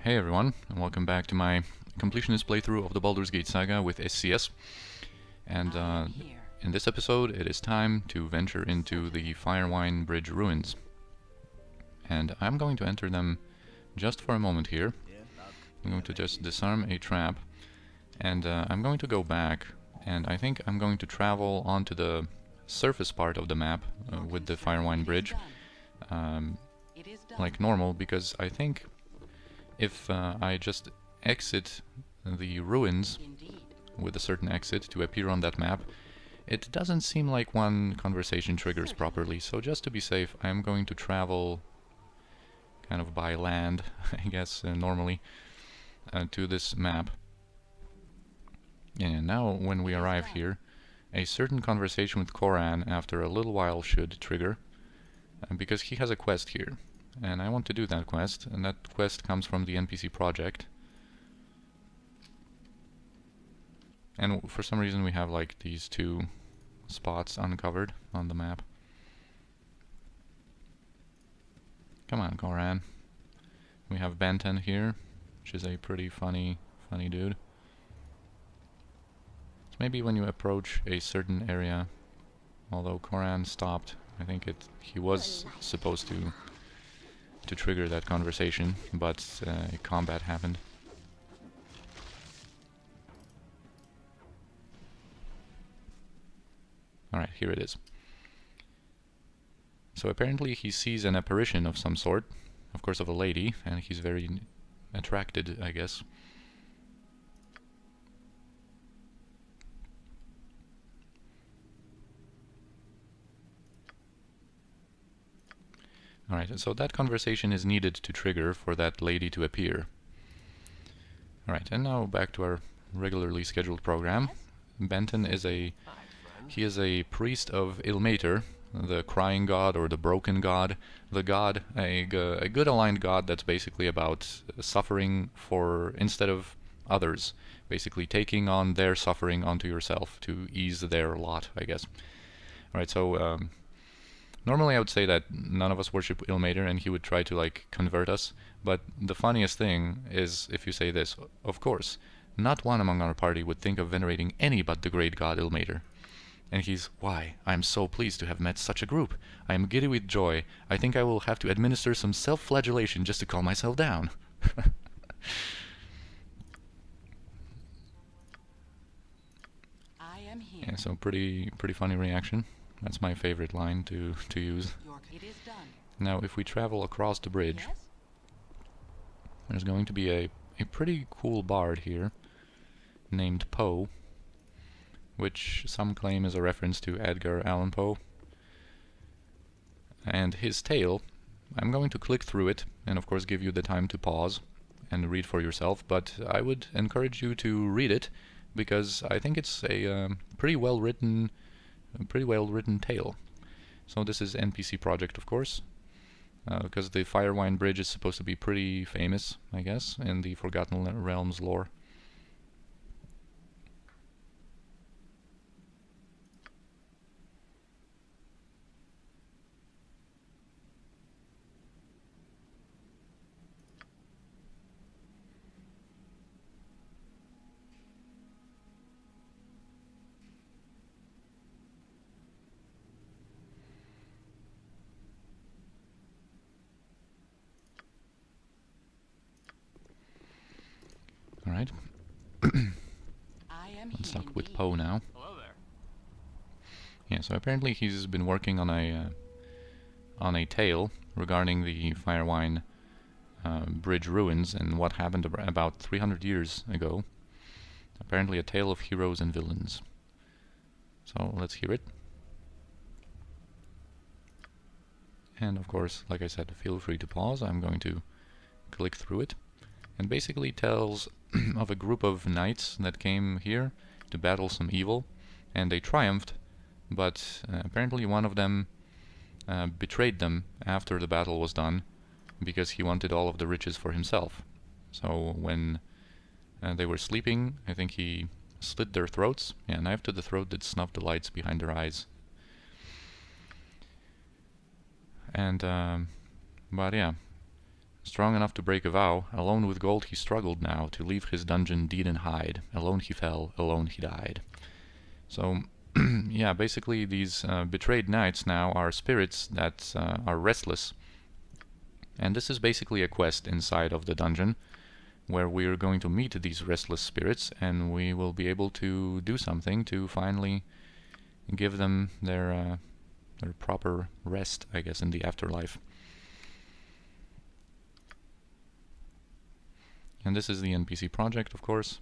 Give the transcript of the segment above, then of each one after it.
Hey everyone, and welcome back to my completionist playthrough of the Baldur's Gate Saga with SCS. And in this episode it is time to venture into the Firewine Bridge ruins. And I'm going to enter them just for a moment here. I'm going to just disarm a trap, and I'm going to go back, and I think I'm going to travel onto the surface part of the map with the Firewine Bridge like normal, because I think if I just exit the ruins with a certain exit to appear on that map, it doesn't seem like one conversation triggers properly. So just to be safe, I'm going to travel kind of by land, I guess, normally, to this map. And now when we arrive here, a certain conversation with Koran after a little while should trigger, because he has a quest here. And I want to do that quest, and that quest comes from the NPC Project. And for some reason we have like these two spots uncovered on the map. Come on, Koran. We have Benton here, which is a pretty funny dude. So maybe when you approach a certain area, although Koran stopped, I think he was supposed to trigger that conversation, but combat happened. Alright, here it is. So apparently he sees an apparition of some sort, of course of a lady, and he's very attracted, I guess. Alright, so that conversation is needed to trigger for that lady to appear. Alright, and now back to our regularly scheduled program. Benton is a priest of Ilmater, the crying god or the broken god. The god, a good aligned god that's basically about suffering instead of others. Basically taking on their suffering onto yourself to ease their lot, I guess. Alright, so normally I would say that none of us worship Ilmater and he would try to like convert us, but the funniest thing is if you say this: of course, not one among our party would think of venerating any but the great god Ilmater. And he's, why, I am so pleased to have met such a group. I am giddy with joy. I think I will have to administer some self-flagellation just to calm myself down. I am here. Yeah, so pretty funny reaction. That's my favorite line to use. It is done. Now, if we travel across the bridge, Yes? there's going to be a pretty cool bard here named Poe, which some claim is a reference to Edgar Allan Poe. And his tale, I'm going to click through it and of course give you the time to pause and read for yourself, but I would encourage you to read it because I think it's a pretty well written tale. So this is NPC Project, of course, because the Firewine Bridge is supposed to be pretty famous, I guess, in the Forgotten Realms lore. Alright. Let's talk with Poe now. Hello there. Yeah, so apparently he's been working on a tale regarding the Firewine Bridge ruins and what happened about 300 years ago. Apparently a tale of heroes and villains. So let's hear it. And of course, like I said, feel free to pause. I'm going to click through it. And basically tells of a group of knights that came here to battle some evil, and they triumphed, but apparently one of them betrayed them after the battle was done because he wanted all of the riches for himself. So when they were sleeping, I think he slit their throats. Yeah, knife to the throat that snuffed the lights behind their eyes. And but yeah, Strong enough to break a vow, alone with gold he struggled now, to leave his dungeon deed and hide. Alone he fell, alone he died. So, yeah, basically these betrayed knights now are spirits that are restless. And this is basically a quest inside of the dungeon, where we're going to meet these restless spirits, and we will be able to do something to finally give them their proper rest, I guess, in the afterlife. And this is the NPC project, of course.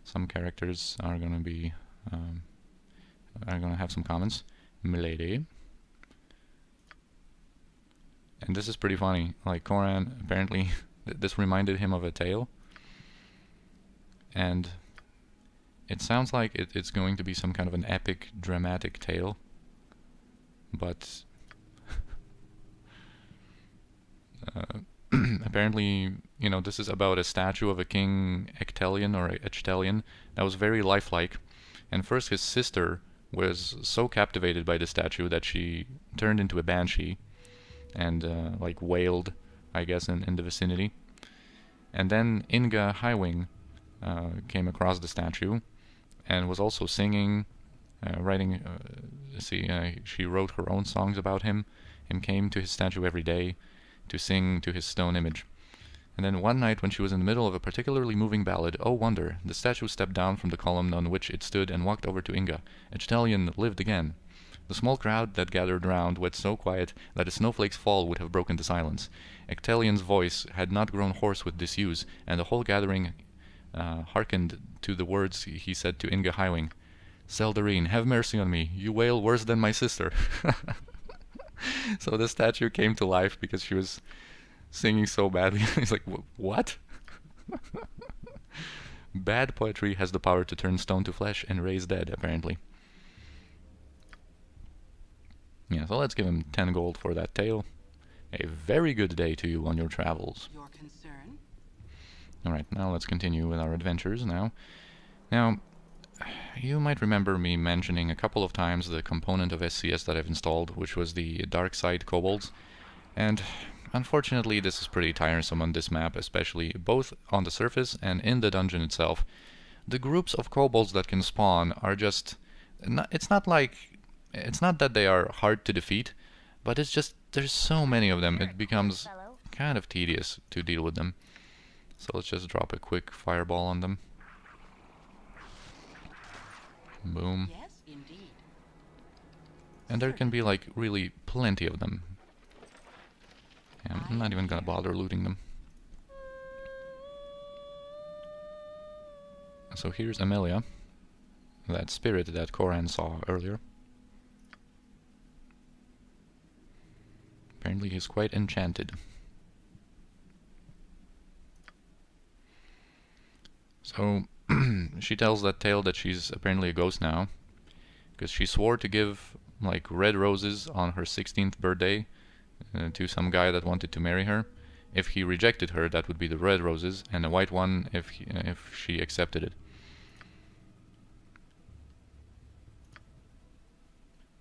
Some characters are going to be have some comments. Milady. And this is pretty funny. Like, Koran, apparently, this reminded him of a tale. And it sounds like it's going to be some kind of an epic, dramatic tale. But apparently, you know, this is about a statue of a king Ectelion or Echtelion that was very lifelike. And first his sister was so captivated by the statue that she turned into a banshee and like wailed, I guess, in the vicinity. And then Inga Highwing came across the statue and was also singing, writing. She wrote her own songs about him, and came to his statue every day to sing to his stone image. And then one night, when she was in the middle of a particularly moving ballad, oh wonder, the statue stepped down from the column on which it stood and walked over to Inga. Echtelion lived again. The small crowd that gathered round was so quiet that a snowflake's fall would have broken the silence. Ectelion's voice had not grown hoarse with disuse, and the whole gathering hearkened to the words he said to Inga Highwing. Seldarine, have mercy on me. You wail worse than my sister. So the statue came to life because she was singing so badly. He's like, what? Bad poetry has the power to turn stone to flesh and raise dead, apparently. Yeah, so let's give him 10 gold for that tale. A very good day to you on your travels. Your concern? Alright, now let's continue with our adventures now. Now, you might remember me mentioning a couple of times the component of SCS that I've installed, which was the dark side kobolds. And unfortunately, this is pretty tiresome on this map, especially both on the surface and in the dungeon itself. The groups of kobolds that can spawn are just... It's not that they are hard to defeat, but it's just there's so many of them, it becomes kind of tedious to deal with them. So let's just drop a quick fireball on them. Boom. Yes, indeed. And there can be like really plenty of them. Yeah, I'm not even gonna bother looting them. So here's Amelia, that spirit that Koran saw earlier. Apparently he's quite enchanted. So she tells that tale that she's apparently a ghost now, because she swore to give like red roses on her 16th birthday to some guy that wanted to marry her. If he rejected her, that would be the red roses, and a white one if she accepted it.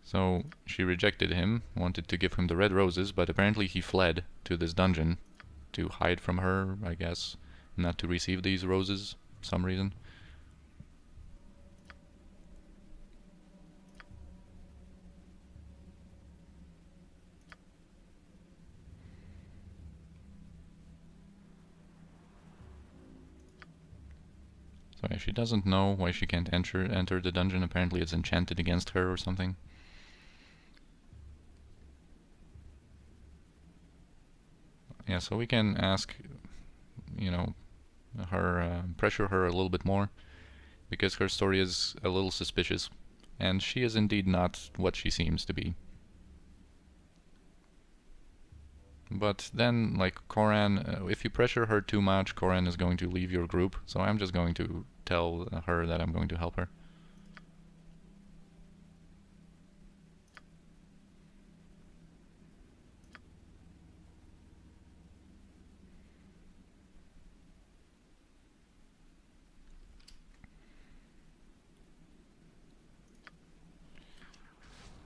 So she rejected him, wanted to give him the red roses, but apparently he fled to this dungeon to hide from her, I guess, not to receive these roses for some reason. So yeah, she doesn't know why she can't enter the dungeon. Apparently it's enchanted against her or something. Yeah, so we can ask, you know, pressure her a little bit more, because her story is a little suspicious, and she is indeed not what she seems to be. But then, like, Koran, if you pressure her too much, Koran is going to leave your group, so I'm just going to tell her that I'm going to help her.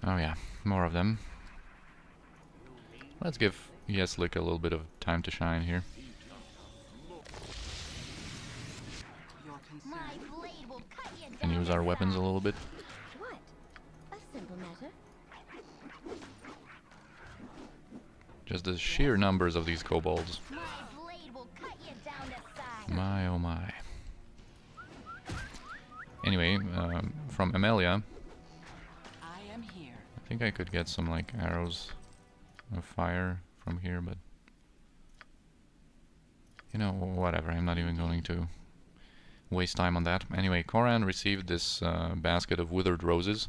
Oh yeah, more of them. Let's give Yeslik a little bit of time to shine here. And use our weapons a little bit. What? A simple matter. Just the sheer numbers of these kobolds. My oh my. Anyway, from Amelia, I think I could get some like arrows of fire from here, but you know, whatever, I'm not even going to waste time on that. Anyway, Koran received this basket of withered roses,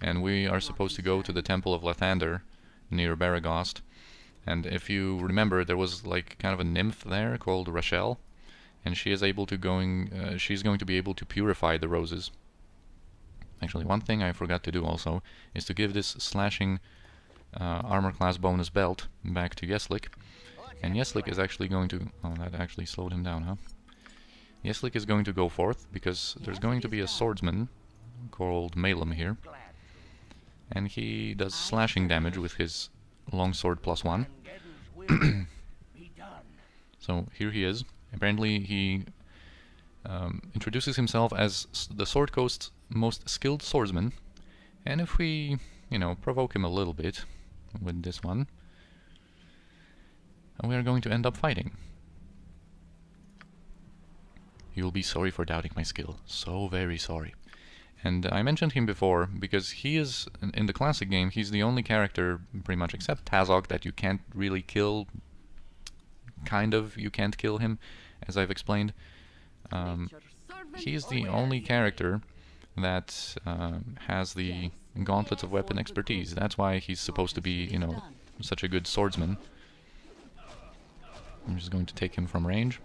and we are supposed to go to the Temple of Lathander near Baragost. And if you remember, there was like kind of a nymph there called Rachel, and she is able to she's going to be able to purify the roses. Actually, one thing I forgot to do also is to give this slashing armor class bonus belt back to Yeslik. And Yeslik is actually going to... Oh, that actually slowed him down, huh? Yeslik is going to go forth, because there's going to be a swordsman called Malum here. And he does slashing damage with his longsword +1. So here he is. Apparently he introduces himself as the Sword Coast's most skilled swordsman. And if we, you know, provoke him a little bit with this one, we are going to end up fighting. You'll be sorry for doubting my skill. So very sorry. And I mentioned him before because he is, in the classic game, he's the only character, pretty much except Tazok, that you can't really kill. Kind of, you can't kill him, as I've explained. He's the only character that has the gauntlets of weapon expertise. That's why he's supposed to be, you know, such a good swordsman. I'm just going to take him from range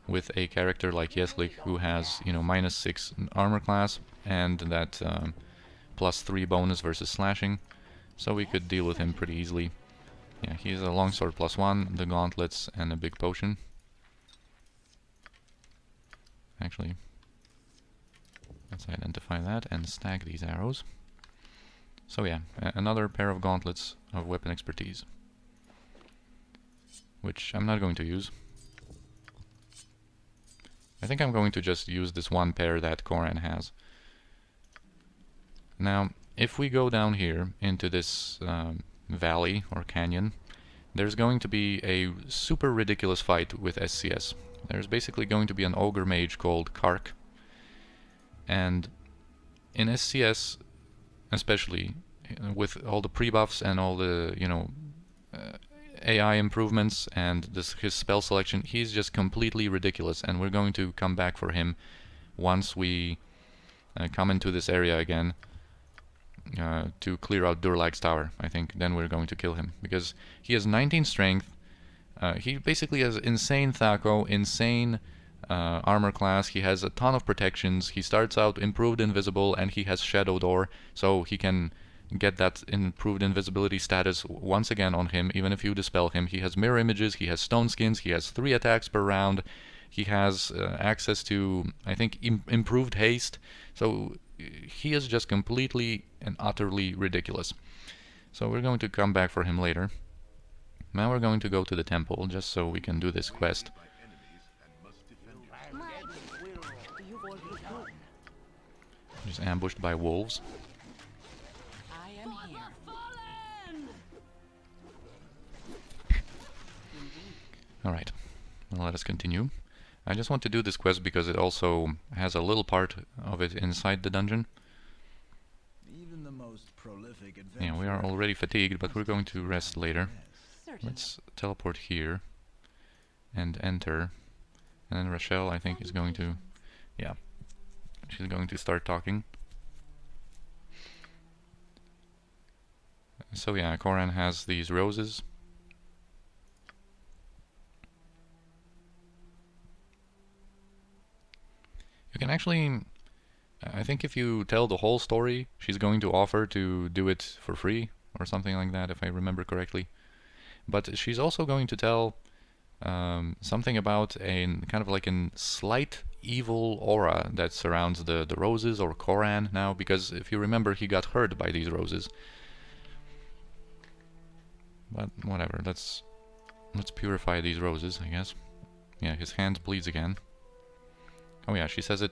with a character like Yeslik, who has, you know, -6 armor class and that +3 bonus versus slashing, so we could deal with him pretty easily. Yeah, he's a longsword +1, the gauntlets, and a big potion. Actually, let's identify that and stack these arrows. So yeah, another pair of gauntlets of weapon expertise, which I'm not going to use. I think I'm going to just use this one pair that Koran has. Now, if we go down here into this valley or canyon, there's going to be a super ridiculous fight with SCS. There's basically going to be an ogre mage called Kark. And in SCS, especially, with all the pre-buffs and all the, you know, AI improvements and his spell selection, he's just completely ridiculous, and we're going to come back for him once we come into this area again to clear out Durlag's tower. I think then we're going to kill him, because he has 19 strength, he basically has insane Thaco, insane armor class, he has a ton of protections, he starts out improved invisible, and he has Shadow Door, so he can get that improved invisibility status once again on him, even if you dispel him. He has mirror images, he has stone skins, he has 3 attacks per round, he has access to, I think, improved haste, so he is just completely and utterly ridiculous. So we're going to come back for him later. Now we're going to go to the temple, just so we can do this quest. Just ambushed by wolves. Alright, well, let us continue. I just want to do this quest because it also has a little part of it inside the dungeon. Even the most prolific Yeah, we are already fatigued, but we're going to rest later. Let's teleport here and enter. And then Rachel, I think, is going to... Yeah, she's going to start talking. So yeah, Koran has these roses. You can actually, I think if you tell the whole story, she's going to offer to do it for free, or something like that, if I remember correctly. But she's also going to tell something about a kind of like a slight evil aura that surrounds the roses, or Koran now, because if you remember, he got hurt by these roses. But whatever, let's purify these roses, I guess. Yeah, his hand bleeds again. Oh yeah, she says it,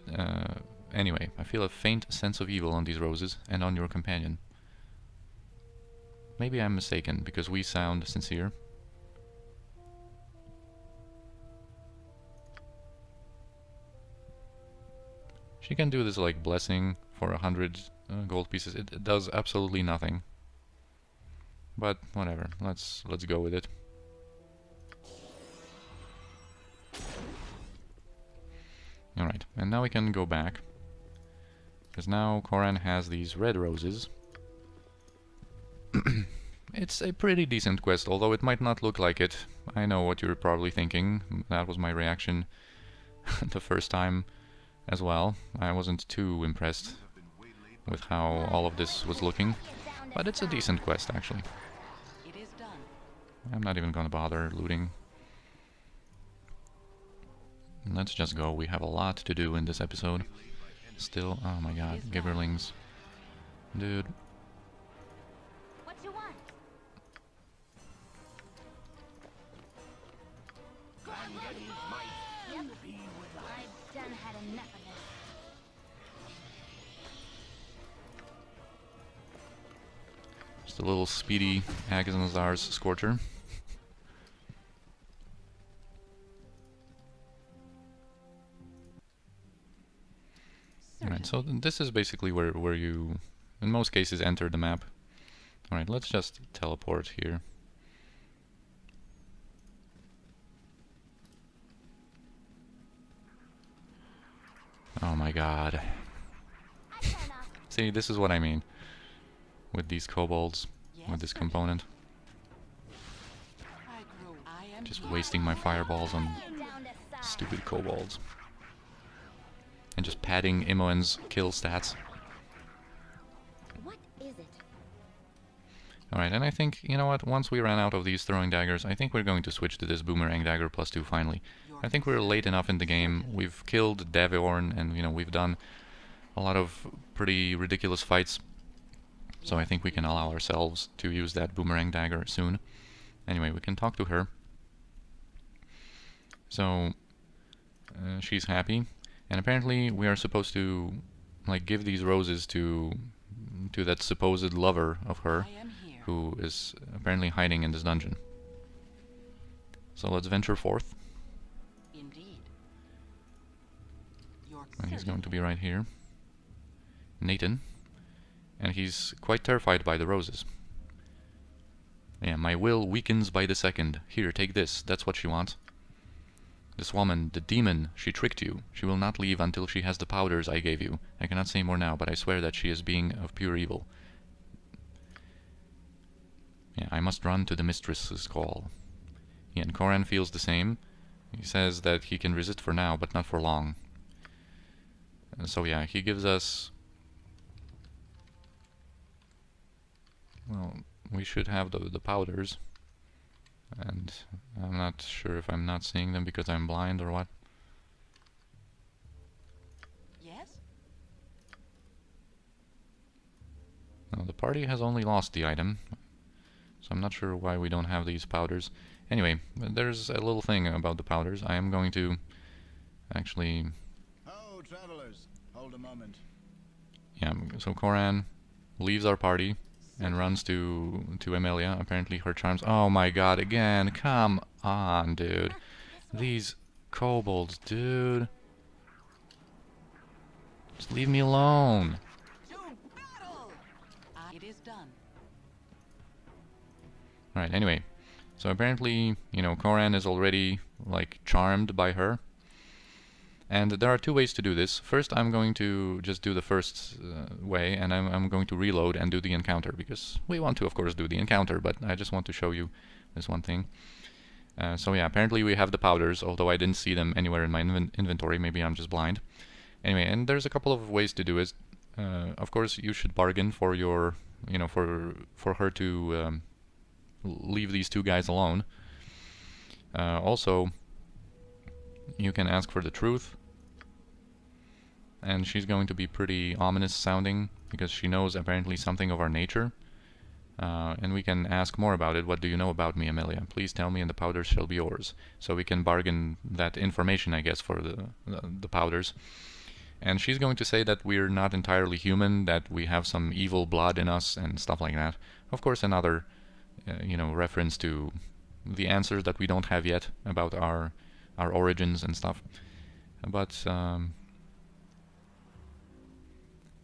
anyway. I feel a faint sense of evil on these roses, and on your companion. Maybe I'm mistaken, because we sound sincere. She can do this like blessing for 100 gold pieces. It does absolutely nothing. But whatever, let's go with it. Alright, and now we can go back. Because now Koran has these red roses. It's a pretty decent quest, although it might not look like it. I know what you're probably thinking. That was my reaction the first time as well. I wasn't too impressed with how all of this was looking. But it's a decent quest, actually. I'm not even gonna bother looting. Let's just go. We have a lot to do in this episode. Still, oh my god, Gibberlings. Dude. What you want? Yep. I've done had enough of this. Just a little speedy Agazanazar's Scorcher. Alright, so this is basically where you, in most cases, enter the map. Alright, let's just teleport here. Oh my god. See, this is what I mean with these kobolds, with this component. Just wasting my fireballs on stupid kobolds. And just padding Imoen's kill stats. What is it? Alright, and I think, you know what, once we ran out of these throwing daggers, I think we're going to switch to this boomerang dagger +2 finally. I think we're late enough in the game. We've killed Daviorn, and, you know, we've done a lot of pretty ridiculous fights. So I think we can allow ourselves to use that boomerang dagger soon. Anyway, we can talk to her. So, she's happy. And apparently we are supposed to, like, give these roses to that supposed lover of her, who is apparently hiding in this dungeon. So let's venture forth. Indeed. And he's going to be right here. Nathan. And he's quite terrified by the roses. Yeah, my will weakens by the second. Here, take this. That's what she wants. This woman, the demon, she tricked you. She will not leave until she has the powders I gave you. I cannot say more now, but I swear that she is being of pure evil. Yeah, I must run to the mistress's call. Yeah, and Koran feels the same. He says that he can resist for now, but not for long. So yeah, he gives us... Well, we should have the powders. And I'm not sure if I'm not seeing them because I'm blind or what. Yes? No, the party has only lost the item. So I'm not sure why we don't have these powders. Anyway, there's a little thing about the powders. I am going to actually... Oh, travelers, hold a moment. Yeah, so Koran leaves our party and runs to Amelia. Apparently her charms... Oh my god, again! Come on, dude. These kobolds, dude. Just leave me alone. To battle! It is done. Right, anyway. So apparently, you know, Koran is already, like, charmed by her. And there are two ways to do this. First, I'm going to just do the first way, and I'm going to reload and do the encounter, because we want to, of course, do the encounter, but I just want to show you this one thing. So yeah, apparently we have the powders, although I didn't see them anywhere in my inventory. Maybe I'm just blind. Anyway, and there's a couple of ways to do it. Of course, you should bargain for your, you know, for her to leave these two guys alone. Also, you can ask for the truth. And she's going to be pretty ominous sounding, because she knows apparently something of our nature. And we can ask more about it. What do you know about me, Amelia? Please tell me, and the powders shall be yours. So we can bargain that information, I guess, for the powders. And she's going to say that we're not entirely human, that we have some evil blood in us and stuff like that. Of course, another, you know, reference to the answers that we don't have yet about our origins and stuff. But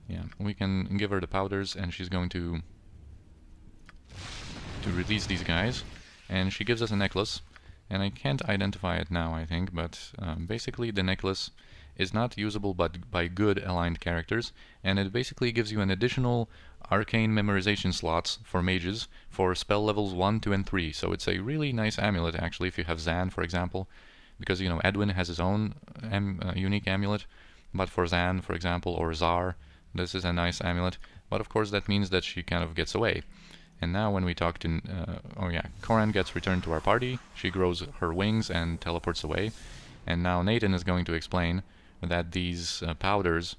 yeah, we can give her the powders, and she's going to release these guys. And she gives us a necklace, and I can't identify it now, I think, but basically the necklace is not usable but by good aligned characters, and it basically gives you an additional arcane memorization slots for mages for spell levels 1, 2, and 3. So it's a really nice amulet, actually, if you have Zan, for example, because, you know, Edwin has his own unique amulet, but for Zan, for example, or Zar, this is a nice amulet. But of course that means that she kind of gets away. And now when we talk to... oh yeah, Coran gets returned to our party, she grows her wings and teleports away. And now Nathan is going to explain that these powders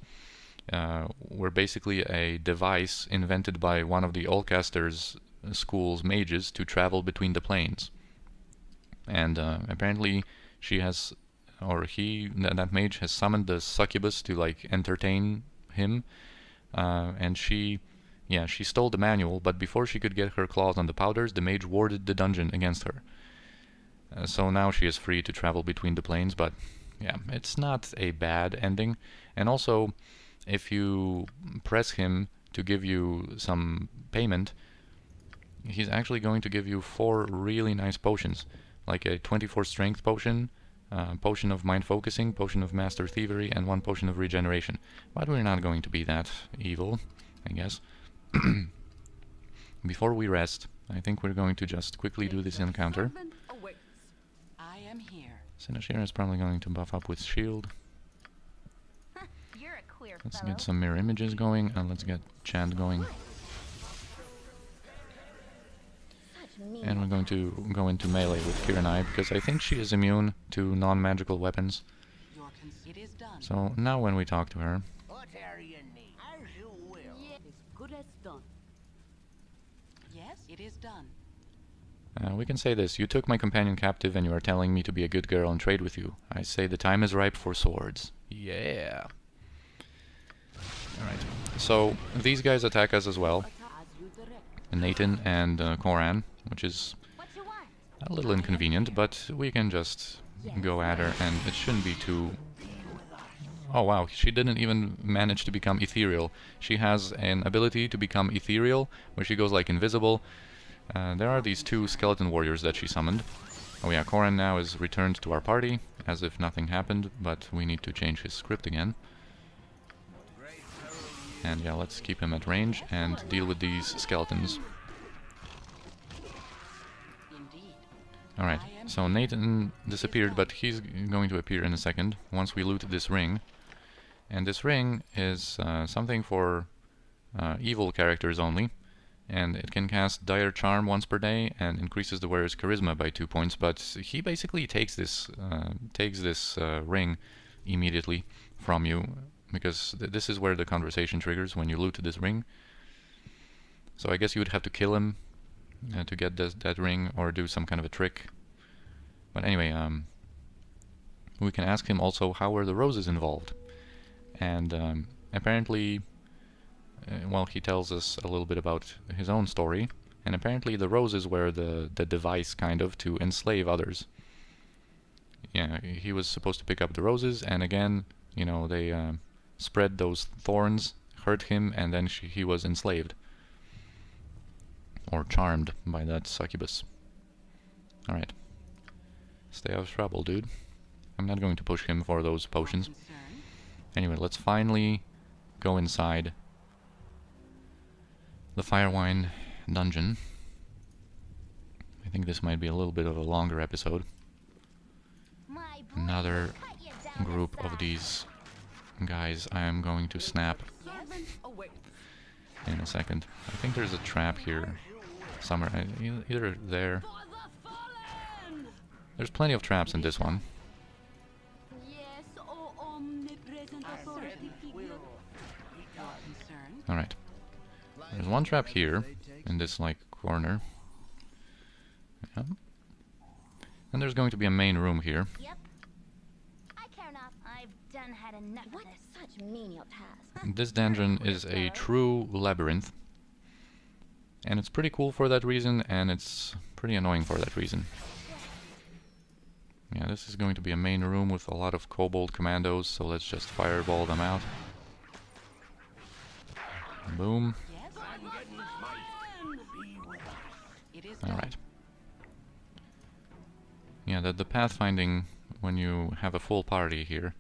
were basically a device invented by one of the Allcaster's school's mages to travel between the planes. And apparently she has, or that mage has summoned the succubus to like entertain him, and she stole the manual, but before she could get her claws on the powders, the mage warded the dungeon against her. So now she is free to travel between the planes, but yeah, it's not a bad ending. And also, if you press him to give you some payment, he's actually going to give you 4 really nice potions, like a 24 strength potion, potion of mind focusing, potion of master thievery, and 1 potion of regeneration. But we're not going to be that evil, I guess. Before we rest, I think we're going to just quickly do this encounter. I am here. Sinashira is probably going to buff up with shield. You're a queer Let's fellow. get some mirror images going, and let's get chant going. Such mean. And we're going to go into melee with Kiranai, because I think she is immune to non-magical weapons. It is done. So now when we talk to her, Whatever you need, as you will. Yeah, as good as done. Yes, it is done. we can say this: you took my companion captive and you are telling me to be a good girl and trade with you. I say the time is ripe for swords. Yeah. Alright, so these guys attack us as well. As you direct. Nathan and Koran, which is What you want? a little inconvenient, but we can just go at her, and it shouldn't be too... Oh wow, she didn't even manage to become ethereal. She has an ability to become ethereal, where she goes like invisible. There are these 2 skeleton warriors that she summoned. Oh yeah, Koran now is returned to our party, as if nothing happened, but we need to change his script again. And yeah, let's keep him at range and deal with these skeletons. Indeed. Alright, so Nathan disappeared, but he's going to appear in a second, once we loot this ring. And this ring is something for evil characters only, and it can cast Dire Charm once per day and increases the wearer's charisma by 2 points, but he basically takes this ring immediately from you, because this is where the conversation triggers, when you loot this ring. So I guess you would have to kill him to get that ring, or do some kind of a trick. But anyway, we can ask him also, how were the roses involved? And apparently, well, he tells us a little bit about his own story, and apparently the roses were the device, kind of, to enslave others. Yeah, he was supposed to pick up the roses, and again, you know, they spread those thorns, hurt him, and then he was enslaved. Or charmed by that succubus. Alright. Stay out of trouble, dude. I'm not going to push him for those potions. Concern. Anyway, let's finally go inside the Firewine dungeon. I think this might be a little bit of a longer episode. My boy Another cut you down to group of size. these guys I am going to snap Servant awaits. in a second. I think there's a trap here somewhere. Either there. For the fallen! There's plenty of traps in this one. Yes, O omnipresent authority figure. Your concern. Alright. There's one trap here, in this, like, corner. Yeah. And there's going to be a main room here. Yep. I care not. I've done had enough of this. Such menial task. This dungeon is a true labyrinth. And it's pretty cool for that reason, and it's pretty annoying for that reason. Yeah, this is going to be a main room with a lot of kobold commandos, so let's just fireball them out. Boom. Alright. Yeah, the pathfinding, when you have a full party here,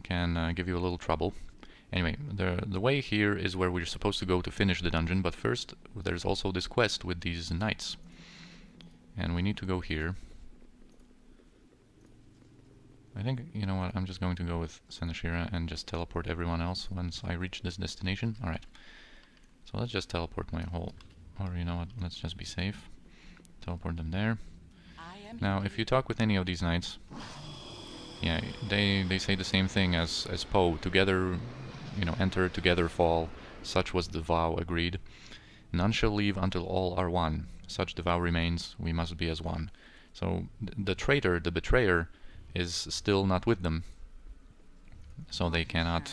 can give you a little trouble. Anyway, the way here is where we're supposed to go to finish the dungeon, but first there's also this quest with these knights. And we need to go here. I think, you know what, I'm just going to go with Senashira and just teleport everyone else once I reach this destination. Alright. So let's just teleport my whole... Or you know what, let's just be safe. Teleport them there. Now, if you talk with any of these knights, yeah, they say the same thing as Poe. Together, you know, enter, together fall. Such was the vow agreed. None shall leave until all are one. Such the vow remains, we must be as one. So, the traitor, the betrayer, is still not with them. So they cannot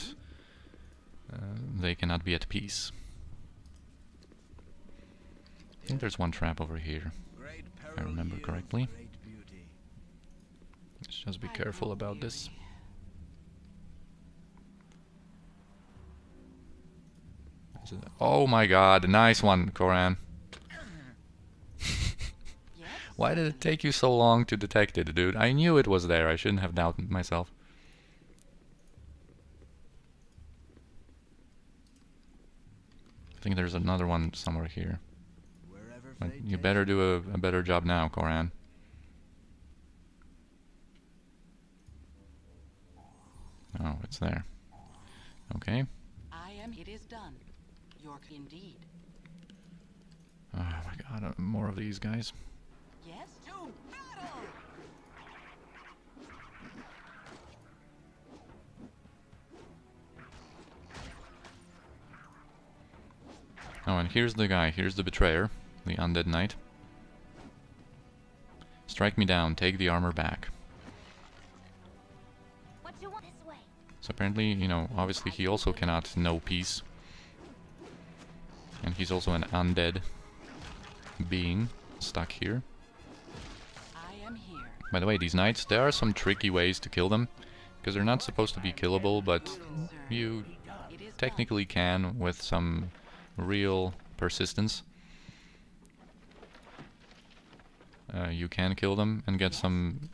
be at peace. I think there's one trap over here, if I remember correctly. Let's just be careful about this. Oh my god, nice one, Koran. Why did it take you so long to detect it, dude? I knew it was there, I shouldn't have doubted myself. I think there's another one somewhere here. But you better do a better job now, Koran. Oh, it's there. Okay. It is done. York indeed. Oh my god, more of these guys. Yes? To battle! Oh, and here's the guy. Here's the betrayer. The undead knight. Strike me down. Take the armor back. What you want this way? So apparently, you know, obviously he also cannot know peace. And he's also an undead being stuck here. I am here. By the way, these knights, there are some tricky ways to kill them. Because they're not supposed to be killable, but you technically can with some real persistence. You can kill them and get some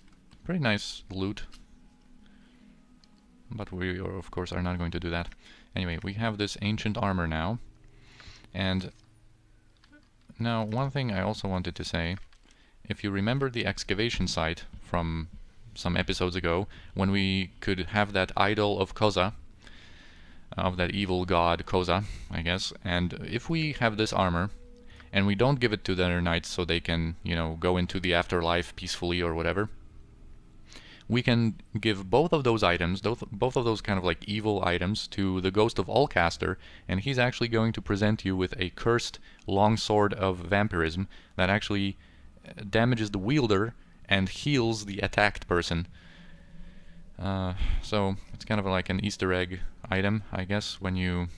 pretty nice loot. But we, of course, are not going to do that. Anyway, we have this ancient armor now. And now, one thing I also wanted to say, if you remember the excavation site from some episodes ago, when we could have that idol of Koza, of that evil god Koza, I guess, and if we have this armor, and we don't give it to the other knights so they can, you know, go into the afterlife peacefully or whatever, we can give both of those items, both of those kind of like evil items, to the Ghost of Allcaster, and he's actually going to present you with a cursed longsword of vampirism that actually damages the wielder and heals the attacked person. So it's kind of like an Easter egg item, I guess. When you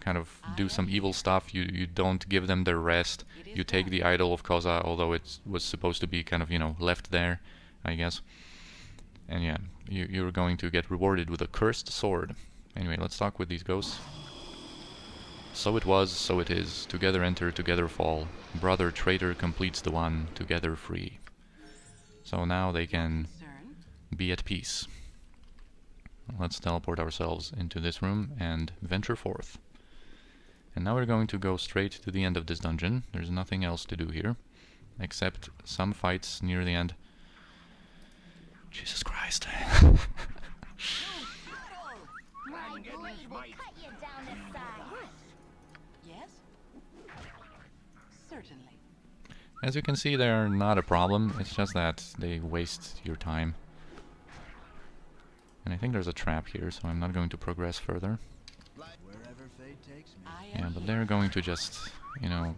kind of do some evil stuff, you don't give them their rest. You take the idol of Koza, although it was supposed to be kind of, you know, left there, I guess. And yeah, you're going to get rewarded with a cursed sword. Anyway, let's talk with these ghosts. So it was, so it is. Together enter, together fall. Brother traitor completes the one, together free. So now they can be at peace. Let's teleport ourselves into this room and venture forth. And now we're going to go straight to the end of this dungeon. There's nothing else to do here, except some fights near the end. Jesus Christ. My blade will cut you down the side. Yes? Certainly. As you can see, they are not a problem. It's just that they waste your time. And I think there's a trap here, so I'm not going to progress further. Yeah, but they're going to just, you know...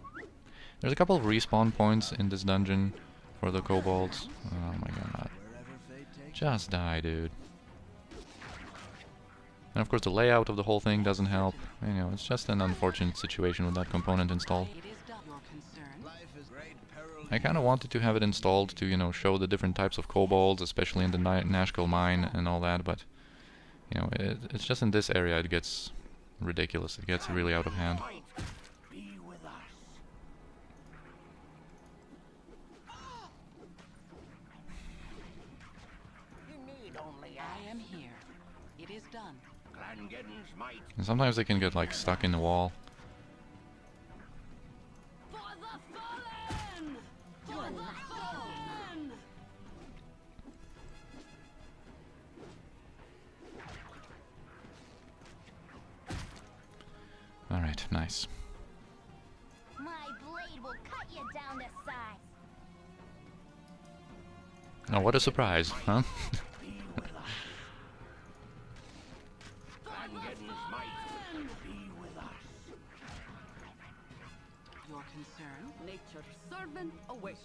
There's a couple of respawn points in this dungeon for the kobolds. Oh my god. Just die, dude. And of course the layout of the whole thing doesn't help. You know, it's just an unfortunate situation with that component installed. I kind of wanted to have it installed to, you know, show the different types of kobolds, especially in the Nashkel mine and all that, but, you know, it's just in this area it gets ridiculous. It gets really out of hand. I am here. It is done. And sometimes they can get, like, stuck in the wall. Alright, nice. My blade will cut you down to size. Oh, what a surprise, huh? Your concern, nature's servant awaits.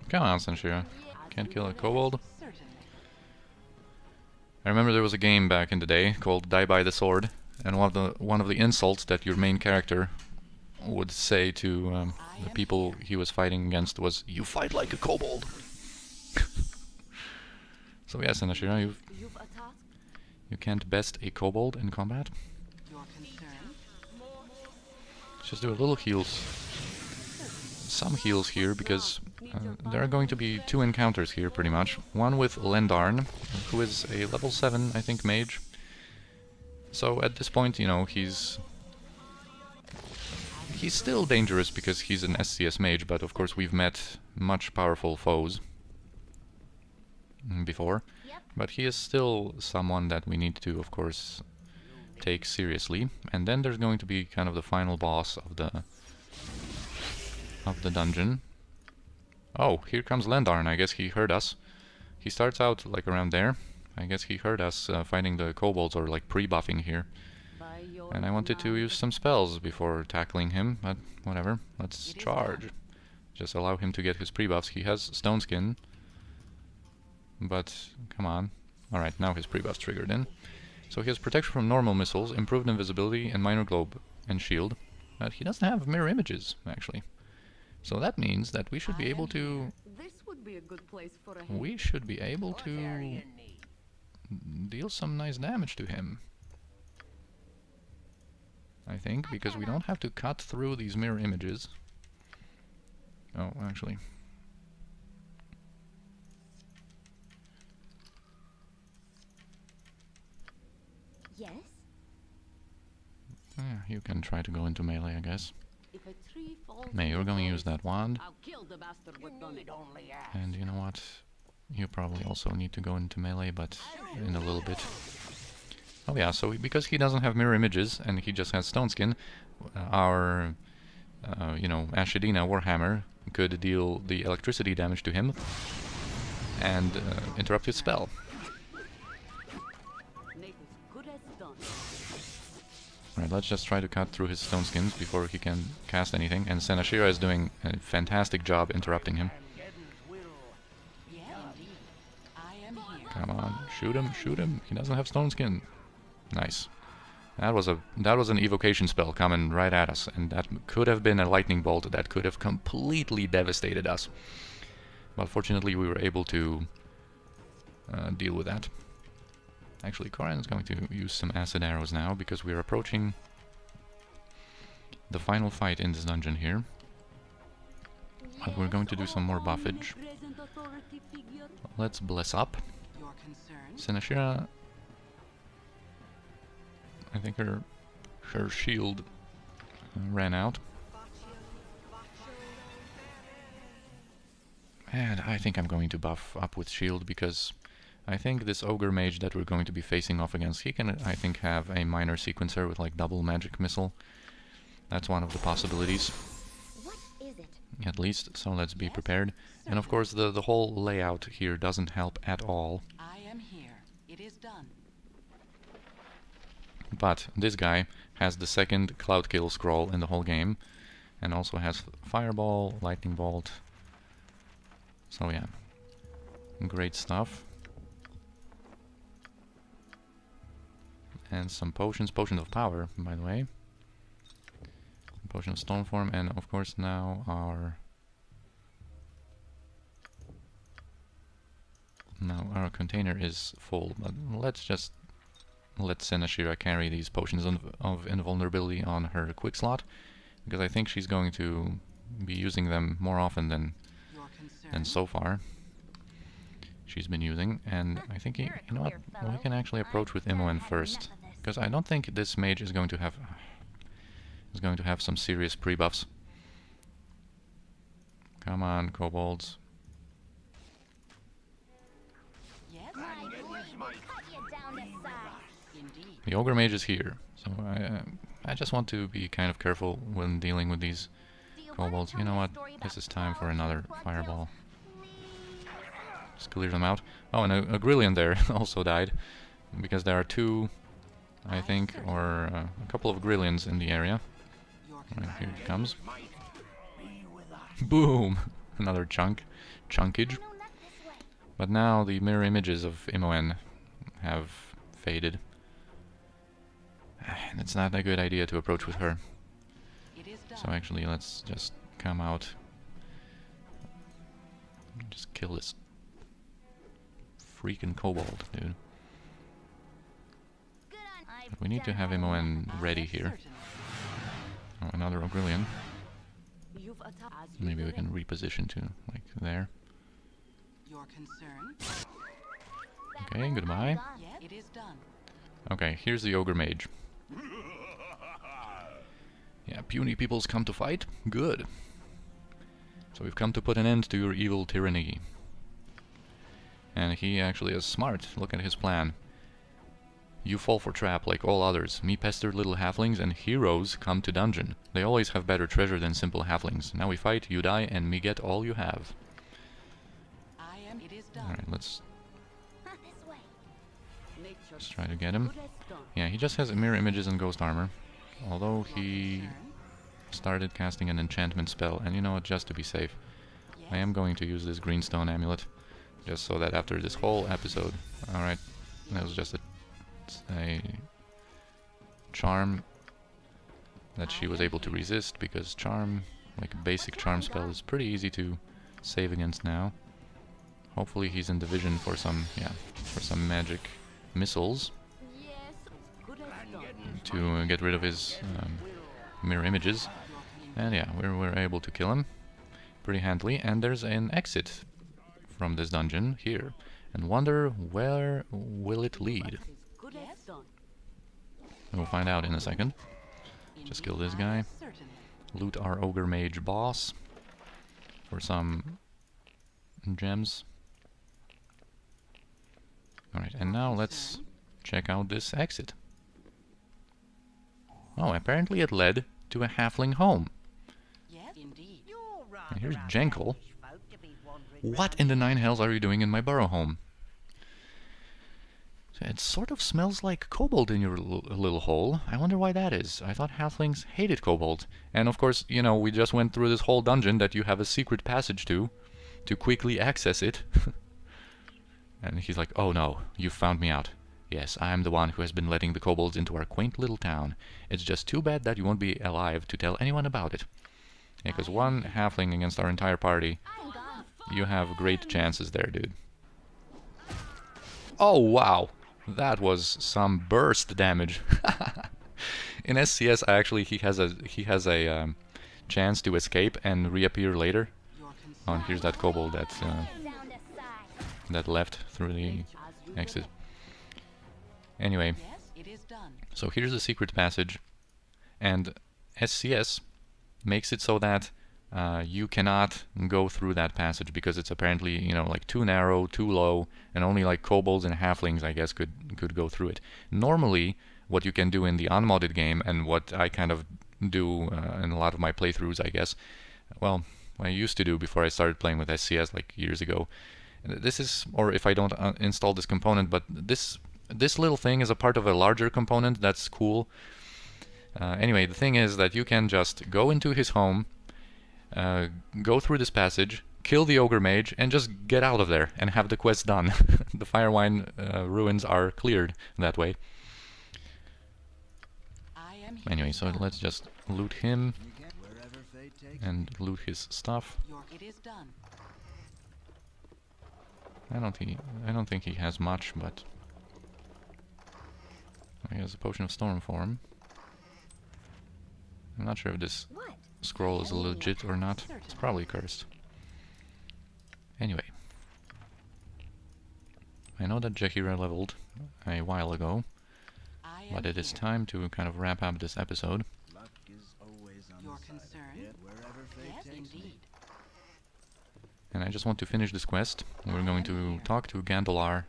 Come on, Sanshiro. Can't kill a kobold? Certainly. I remember there was a game back in the day called Die by the Sword, and one of the insults that your main character would say to the people he was fighting against was, "You fight like a kobold." So yes, Sanshiro, you can't best a kobold in combat. Your concern, Let's just do a little heals. Some heals here, because there are going to be two encounters here, pretty much. One with Lendarn, who is a level 7, I think, mage. So at this point, you know, he's still dangerous because he's an SCS mage, but of course we've met much powerful foes before. But he is still someone that we need to, of course, take seriously. And then there's going to be kind of the final boss of the dungeon. Oh, here comes Lendarn. I guess he heard us. He starts out like around there. I guess he heard us fighting the kobolds, or like pre-buffing here. And I wanted to use some spells before tackling him, but whatever. Let's charge. Just allow him to get his pre-buffs. He has stone skin. But, come on. Alright, now his pre-buff's triggered in. So he has protection from normal missiles, improved invisibility, and minor globe and shield. But he doesn't have mirror images, actually. So that means that we should be able to... this would be a good place for a We should be able to deal some nice damage to him. I think, because we don't have to cut through these mirror images. Oh, actually... Yes? Yeah, you can try to go into melee, I guess. If a tree falls May, you're going to use that wand. I'll kill the bastard with it. And you know what? You probably also need to go into melee, but in a little bit. Oh yeah, so because he doesn't have mirror images and he just has stone skin, our, you know, Ashadina Warhammer could deal the electricity damage to him and interrupt his spell. Alright, let's just try to cut through his stone skins before he can cast anything. And Senashira is doing a fantastic job interrupting him. Come on, shoot him, shoot him. He doesn't have stone skin. Nice. That was an evocation spell coming right at us, and that could have been a lightning bolt that could have completely devastated us. But fortunately we were able to deal with that. Actually, Koran is going to use some acid arrows now, because we're approaching the final fight in this dungeon here. But we're going to do some more buffage. Let's bless up. Senashira, I think her shield ran out. And I think I'm going to buff up with shield, because I think this Ogre mage that we're going to be facing off against, he can, I think, have a minor sequencer with like double magic missile. That's one of the possibilities. What is it? At least, so let's be prepared. And of course the whole layout here doesn't help at all. I am here. It done. But this guy has the second cloud kill scroll in the whole game, and also has fireball, lightning bolt. So yeah, great stuff. And some potions, potion of power, by the way. Potion of Stormform, and of course now our container is full. But let's just let Senashira carry these potions of invulnerability on her quick slot, because I think she's going to be using them more often than so far she's been using. And I think you know what, we can actually approach with Imoen first, because I don't think this mage is going to have some serious pre-buffs. Come on, Kobolds. Yes, The Ogre Mage is here, so I just want to be kind of careful when dealing with these Kobolds. You know what? This is time for another fireball. Just clear them out. Oh, and a Grillion there also died, because there are two, I think, or a couple of Grillions in the area. Right, here it comes. Boom! Another chunkage. But now the mirror images of Imoen have faded. And it's not a good idea to approach with her. So actually, let's just come out. Just kill this freaking kobold, dude. But we need to have Imoen ready here. Oh, another Ogrillion. Maybe we can reposition to, like, there. Your concern? Okay, goodbye. Yes, it is done. Okay, here's the Ogre Mage. Yeah, puny peoples come to fight? Good. So we've come to put an end to your evil tyranny. And he actually is smart. Look at his plan. You fall for trap like all others. Me pester little halflings, and heroes come to dungeon. They always have better treasure than simple halflings. Now we fight, you die, and me get all you have. It is done. Alright, let's try to get him. Yeah, he just has mirror images and ghost armor. Although he started casting an enchantment spell, and you know what, just to be safe, I am going to use this greenstone amulet, just so that after this whole episode... Alright, that was just a charm that she was able to resist, because charm, like basic charm spell, is pretty easy to save against now. Hopefully he's in the vision for some, for some magic missiles to get rid of his mirror images. And yeah, we're able to kill him pretty handily. And there's an exit from this dungeon here, and wonder where will it lead. We'll find out in a second. Just kill this guy, loot our Ogre Mage boss for some gems. Alright, and now let's check out this exit. Oh, apparently it led to a halfling home. Yes, indeed. And here's Jenkel. What in the nine hells are you doing in my burrow home? So it sort of smells like kobold in your little hole. I wonder why that is. I thought halflings hated kobold. And of course, you know, we just went through this whole dungeon that you have a secret passage to quickly access it. And he's like, oh no, you found me out. Yes, I'm the one who has been letting the kobolds into our quaint little town. It's just too bad that you won't be alive to tell anyone about it. Yeah, because one halfling against our entire party, you have great chances there, dude. Oh wow, that was some burst damage. In SCS, actually, he has a chance to escape and reappear later. Oh, and here's that kobold that left through the exit. Anyway, so here's the secret passage, and SCS makes it so that you cannot go through that passage because it's apparently, you know, like too narrow, too low, and only like kobolds and halflings, I guess, could go through it. Normally, what you can do in the unmodded game, and what I kind of do in a lot of my playthroughs, I guess, well, what I used to do before I started playing with SCS like years ago, this is, or if I don't install this component, but this this little thing is a part of a larger component. That's cool. Anyway, the thing is that you can just go into his home, go through this passage, kill the Ogre Mage, and just get out of there and have the quest done. The Firewine ruins are cleared that way. Anyway, so let's just loot him and loot his stuff. It is done. I don't think he has much, but he has a potion of storm form. I'm not sure if this scroll is legit or not. It's probably cursed. Anyway, I know that Jehira leveled a while ago, but it is time to kind of wrap up this episode. Your concern? Yes, indeed. And I just want to finish this quest. We're going to talk to Gandalar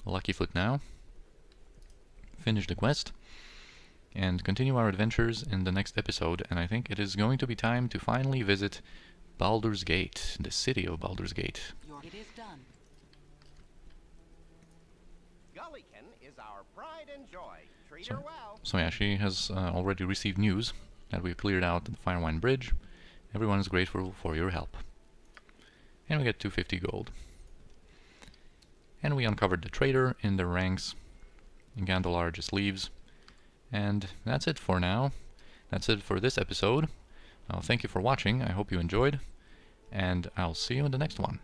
Luckyfoot now, finish the quest, and continue our adventures in the next episode. And I think it is going to be time to finally visit Baldur's Gate, the city of Baldur's Gate. It is done. Gullikin is our pride and joy. Treat her well. So yeah, she has already received news that we've cleared out the Firewine Bridge. Everyone is grateful for your help. And we get 250 gold. And we uncovered the traitor in the ranks. And Gandalar just leaves. And that's it for now. That's it for this episode. Thank you for watching. I hope you enjoyed. And I'll see you in the next one.